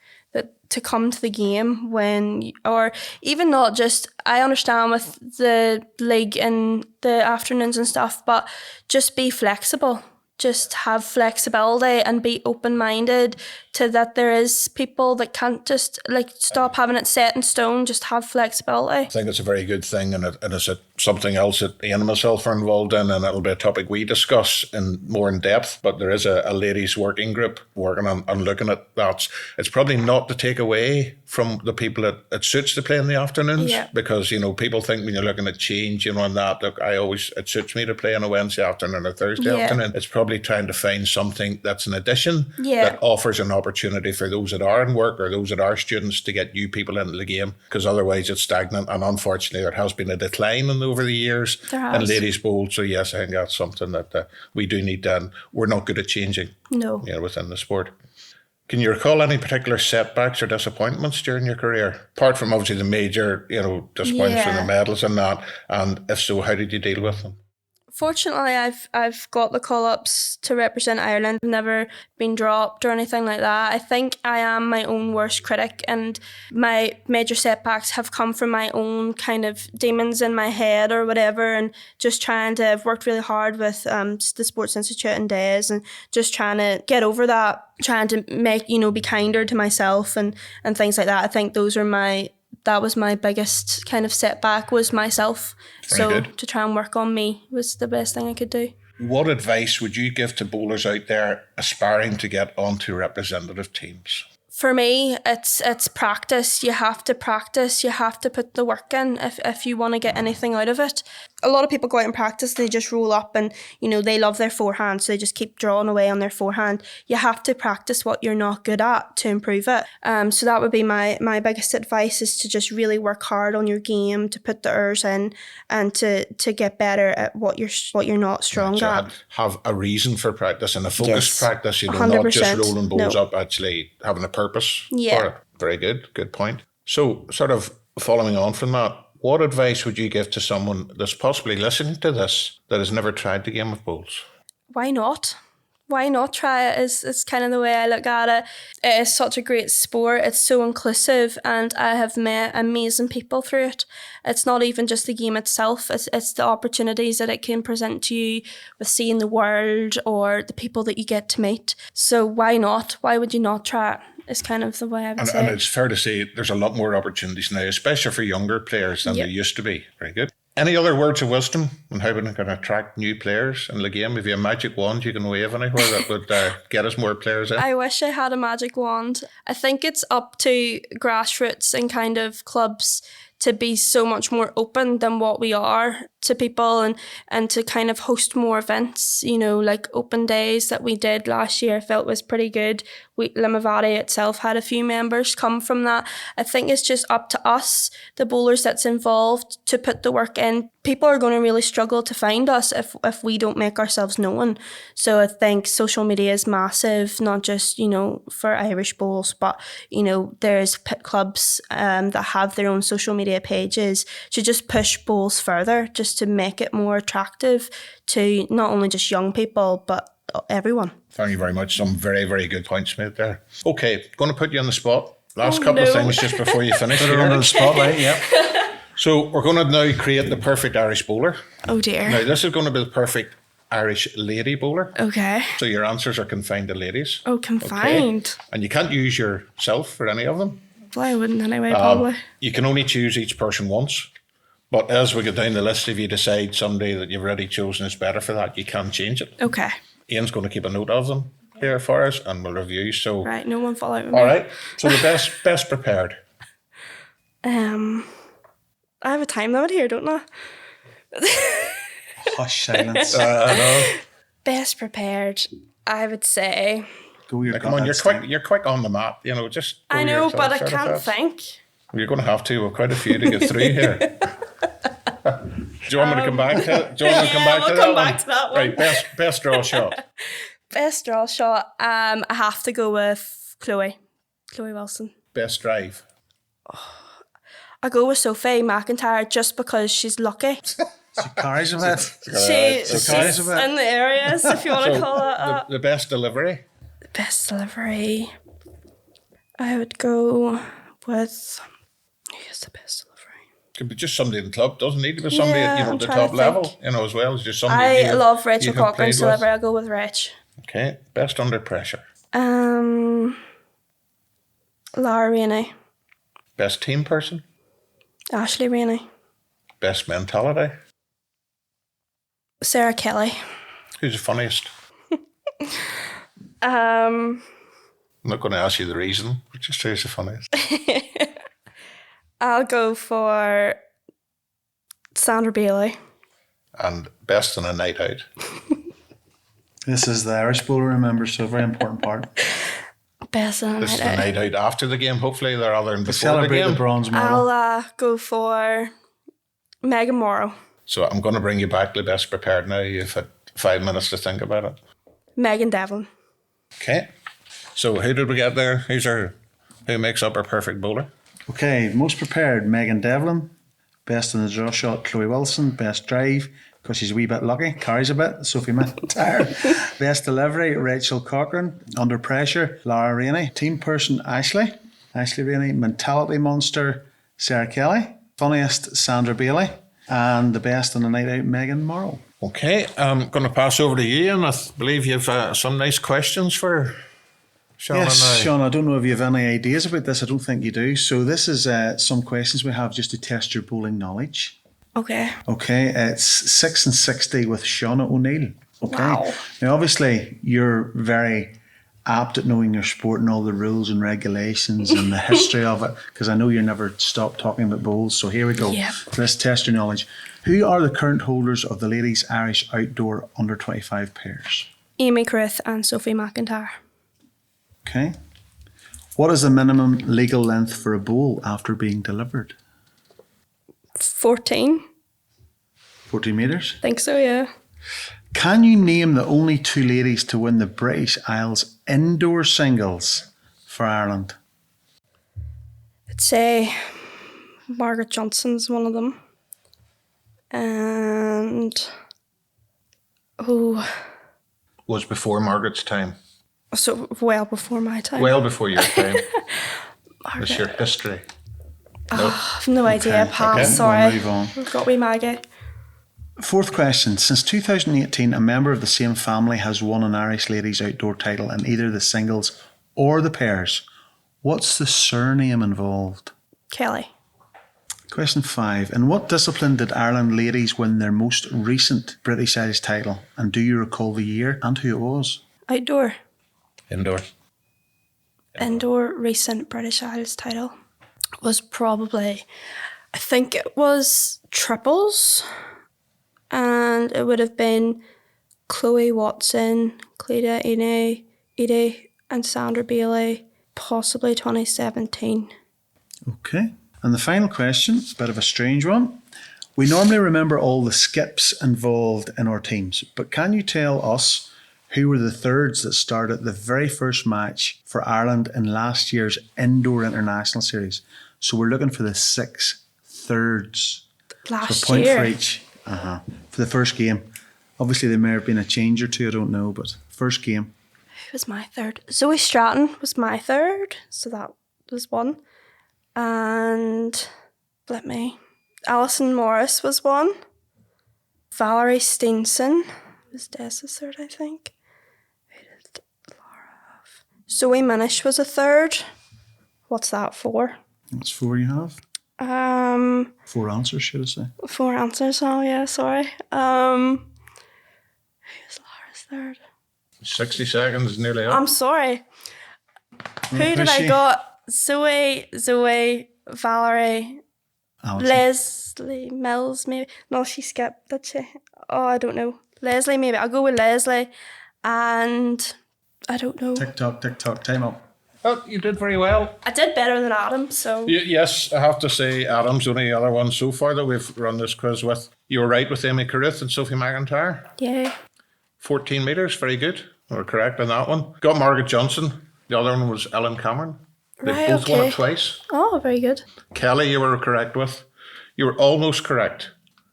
to come to the game or even not just, I understand with the league in the afternoons and stuff, but just be flexible. Just have flexibility and be open-minded to that there is people that can't just stop having it set in stone, just have flexibility. I think it's a very good thing, and it's something else that Ian and myself are involved in, and it'll be a topic we discuss more in depth. But there is a ladies working group working on looking at that. It's probably not to take away from the people that it suits to play in the afternoons, because people think when you're looking at change, and that, look, it suits me to play on a Wednesday afternoon or a Thursday afternoon. It's probably trying to find something that's an addition that offers an opportunity for those that are in work or those that are students to get new people into the game, because otherwise it's stagnant, and unfortunately there has been a decline over the years in ladies bowl. So yes, I think that's something that we do need to, and we're not good at changing within the sport. Can you recall any particular setbacks or disappointments during your career, apart from obviously the major disappointments from the medals and that, and if so, how did you deal with them? Fortunately, I've got the call-ups to represent Ireland. I've never been dropped or anything like that. I think I am my own worst critic, and my major setbacks have come from my own kind of demons in my head or whatever, and just I've worked really hard with the Sports Institute and Days, and just trying to get over that, trying to make, be kinder to myself and things like that. I think that was my biggest kind of setback, was myself. Very good. To try and work on me was the best thing I could do. What advice would you give to bowlers out there aspiring to get onto representative teams? For me, it's practice. You have to practice. You have to put the work in if you want to get anything out of it. A lot of people go out and practice, they just roll up and, they love their forehand, so they just keep drawing away on their forehand. You have to practice what you're not good at to improve it. So that would be my biggest advice, is to just really work hard on your game, to put the errs in, and to get better at what you're not strong at. Have a reason for practice and a focused practice, 100%. Not just rolling balls up, actually having a purpose for it. Very good. Good point. So sort of following on from that, what advice would you give to someone that's possibly listening to this that has never tried the game of bowls? Why not? Why not try it is kind of the way I look at it. It is such a great sport. It's so inclusive, and I have met amazing people through it. It's not even just the game itself. It's the opportunities that it can present to you with seeing the world or the people that you get to meet. So why not? Why would you not try it? Is kind of the way I would say. And it's fair to say there's a lot more opportunities now, especially for younger players than there used to be. Very good. Any other words of wisdom on how we can attract new players in the game? If you have a magic wand you can wave anywhere that would get us more players in? I wish I had a magic wand. I think it's up to grassroots and kind of clubs to be so much more open than what we are to people, and to kind of host more events, like open days that we did last year. I felt was pretty good. Limavegas itself had a few members come from that. I think it's just up to us, the bowlers that's involved, to put the work in. People are going to really struggle to find us if we don't make ourselves known. So I think social media is massive, not just, for Irish bowls, but, there's clubs that have their own social media pages to just push bowls further, just to make it more attractive to not only just young people, but everyone. Thank you very much. Some very, very good points made there. Okay, going to put you on the spot. Last couple of things just before you finish. Put it under the spotlight, yep. So we're going to now create the perfect Irish bowler. Oh dear. Now this is going to be the perfect Irish lady bowler. Okay. So your answers are confined to ladies. Oh, confined. Okay. And you can't use yourself for any of them. Well, I wouldn't anyway, probably. You can only choose each person once. But as we go down the list, if you decide someday that you've already chosen is better for that, you can change it. Okay. Ian's going to keep a note of them here for us, and we'll review. So, Right, no one fall out with me. all right. So the best prepared. I have a time limit here, don't I? Hush silence. No. Best prepared, I would say. Go your Come on, you're quick on the map. You know, just. I know, but I can't think. You're going to have to. We've quite a few to get through here. Do you want me to come back to? Do you want me to come back we'll to come that back one? to that one. Right, best draw shot. Best draw shot. I have to go with Chloe Wilson. Best drive. I go with Sophie McIntyre just because she's lucky. She carries a bit. She's carries a bit. in the areas, if you want to call it that. The best delivery. Best delivery. I would go with. Who's the best delivery? Could be just somebody in the club. Doesn't need to be somebody Yeah, at I'm the trying to top level. think. You know, as well as just somebody. I you love Rachel have Cochran's played with. delivery. I'll go with Rach. Okay, best under pressure. Lara Rainey. Best team person. Ashley Rainey. Best mentality. Sarah Kelly. Who's the funniest? Um, I'm not going to ask you the reason, but just who's the funniest. I'll go for Sandra Bailey. And best on a night out. This is the Irish Bowl, remember, so a very important part. Best on a This is night the out. night out after the game. Hopefully they're other than before the Celebrate game. the bronze medal. I'll go for Megan Morrow. So I'm going to bring you back to the best prepared now. You've had 5 minutes to think about it. Megan Devlin. Okay. So who did we get there? Who makes up our perfect bowler? Okay, most prepared, Megan Devlin. Best in the draw shot, Chloe Wilson. Best drive, because she's a wee bit lucky, carries a bit, Sophie McIntyre. Best delivery, Rachel Cochran. Under pressure, Lara Rainey. Team person, Ashley Rainey. Mentality monster, Sarah Kelly. Funniest, Sandra Bailey. And the best on the night out, Megan Morrow. Okay, I'm going to pass over to you, and I believe you've some nice questions for Shauna. Yes, now. Sean, I don't know if you have any ideas about this. I don't think you do. So this is some questions we have just to test your bowling knowledge. Okay. Okay, it's 6 and 60 with Shauna O'Neill. Okay. Wow. Now, obviously, you're very apt at knowing your sport and all the rules and regulations and the history of it, because I know you never stop talking about bowls. So here we go. Yep. Let's test your knowledge. Who are the current holders of the Ladies Irish Outdoor Under 25 pairs? Amy Carruth and Sophie McIntyre. Okay. What is the minimum legal length for a bowl after being delivered? 14. 40 metres. Think so, yeah. Can you name the only two ladies to win the British Isles indoor singles for Ireland? I'd say Margaret Johnson's one of them. And Was before Margaret's time. so well before my time. Well before your time. It's your history. No. I've no idea. Pass. okay, Sorry. we'll move on. We've got wee Maggie. Fourth question. Since 2018, a member of the same family has won an Irish ladies outdoor title in either the singles or the pairs. What's the surname involved? Kelly. Question 5. In what discipline did Ireland ladies win their most recent British Irish title? And do you recall the year and who it was? Outdoor. Indoor. Indoor recent British Isles title was probably, I think it was triples. And it would have been Chloe Watson, Cleda Ine, and Sandra Bailey, possibly 2017. Okay. And the final question, a bit of a strange one. We normally remember all the skips involved in our teams, but can you tell us who were the thirds that started the very first match for Ireland in last year's Indoor International Series? So we're looking for the 6 thirds. Last So a point year. for each. For the first game. Obviously there may have been a change or two, I don't know, but first game. Who was my third? Zoe Stratton was my third, so that was one. And Alison Morris was one. Valerie Steenson was Dessa's third, I think. Who did Laura have? Zoe Minish was a third. What's that for? That's 4 you have. 4 answers, should I say? 4 answers. Oh yeah, sorry. Who's Lara's third? 60 seconds, nearly up. I'm sorry. Who did who's I she? got? Zoe, Valerie, Alison. Leslie Mills, maybe. No, she skipped, did she? Oh, I don't know. Leslie, maybe. I'll go with Leslie. And I don't know. Tick tock, time up. Oh, you did very well. I did better than Adam, so. Yes, I have to say Adam's the only other one so far that we've run this quiz with. You were right with Amy Carruth and Sophie McIntyre. Yeah. 14 metres, very good. We were correct on that one. Got Margaret Johnson. The other one was Ellen Cameron. They Right, both won okay. it twice. Oh, very good. Kelly, you were correct with. You were almost correct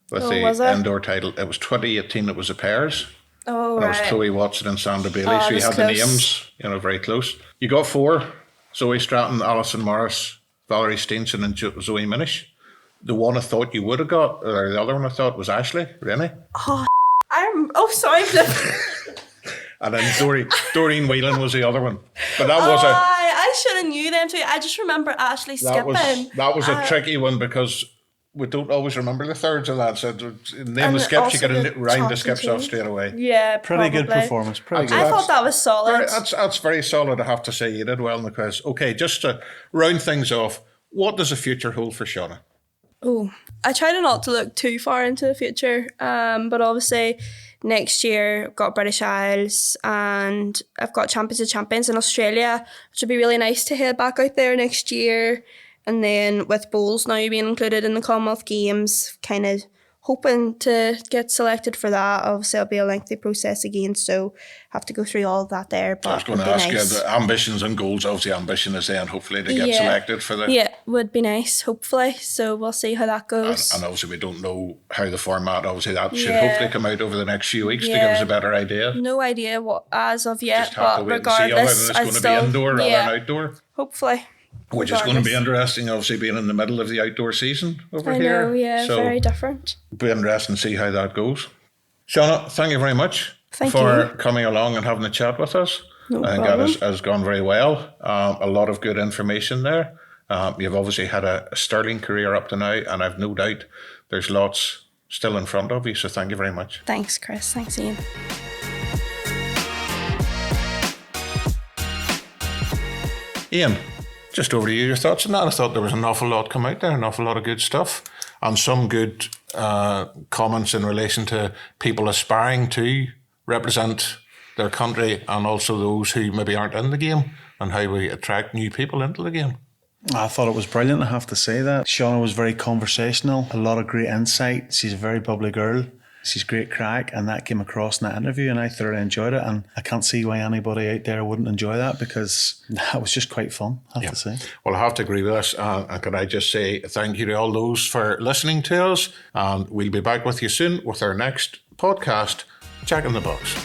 with Oh, was the I? indoor title. It was 2018, it was the pairs. Oh, And it was right. Chloe Watson and Sandra Bailey. Oh, So it you was had the close. names, very close. You got 4. Zoe Stratton, Alison Morris, Valerie Steenson and Zoe Minish. The one I thought you would have got, or the other one I thought was Ashley, Rennie. Sorry. And then Doreen Whelan was the other one. But that was I should have knew them too. I just remember Ashley skipping. that was a tricky one because we don't always remember the thirds of that. So name the skips, you also get the to round the chop skips and off change. straight away. Yeah, Pretty good probably. performance. Pretty good. I thought that was solid. That's very solid, I have to say. You did well in the quiz. Okay, just to round things off, what does the future hold for Shauna? Oh, I try to not to look too far into the future, but obviously next year I've got British Isles and I've got Champions of Champions in Australia, which would be really nice to head back out there next year. And then with bowls now being included in the Commonwealth Games, kind of hoping to get selected for that. Obviously it'll be a lengthy process again, so have to go through all of that there. But I was going to it'd be ask nice. you the ambitions and goals. Obviously, ambition is then hopefully to get selected for the. Yeah, would be nice, hopefully. So we'll see how that goes. And obviously, we don't know how the format. Obviously, that should Yeah. hopefully come out over the next few weeks to give Yeah. us a better idea. No idea what as of yet, Just have to but wait and see whether regardless, it's I going to still be indoor rather than outdoor. Hopefully, Which is going to be regardless. interesting, obviously, being in the middle of the outdoor season over I here. know, yeah, So very different. it'll be interesting to see how that goes. Shauna, thank you very much Thank for you. coming along and having a chat with us. No I think problem. that has gone very well. A lot of good information there. You've obviously had a sterling career up to now, and I've no doubt there's lots still in front of you. So thank you very much. Thanks, Chris. Thanks, Ian. Ian, just over to you, your thoughts on that. I thought there was an awful lot come out there, an awful lot of good stuff, and some good comments in relation to people aspiring to represent their country and also those who maybe aren't in the game and how we attract new people into the game. I thought it was brilliant, I have to say that. Shauna was very conversational, a lot of great insight. She's a very bubbly girl. She's great crack, and that came across in that interview, and I thoroughly enjoyed it. And I can't see why anybody out there wouldn't enjoy that, because that was just quite fun, I have to say. Well, I have to agree with us. And could I just say thank you to all those for listening to us. And we'll be back with you soon with our next podcast, Jack in the Box.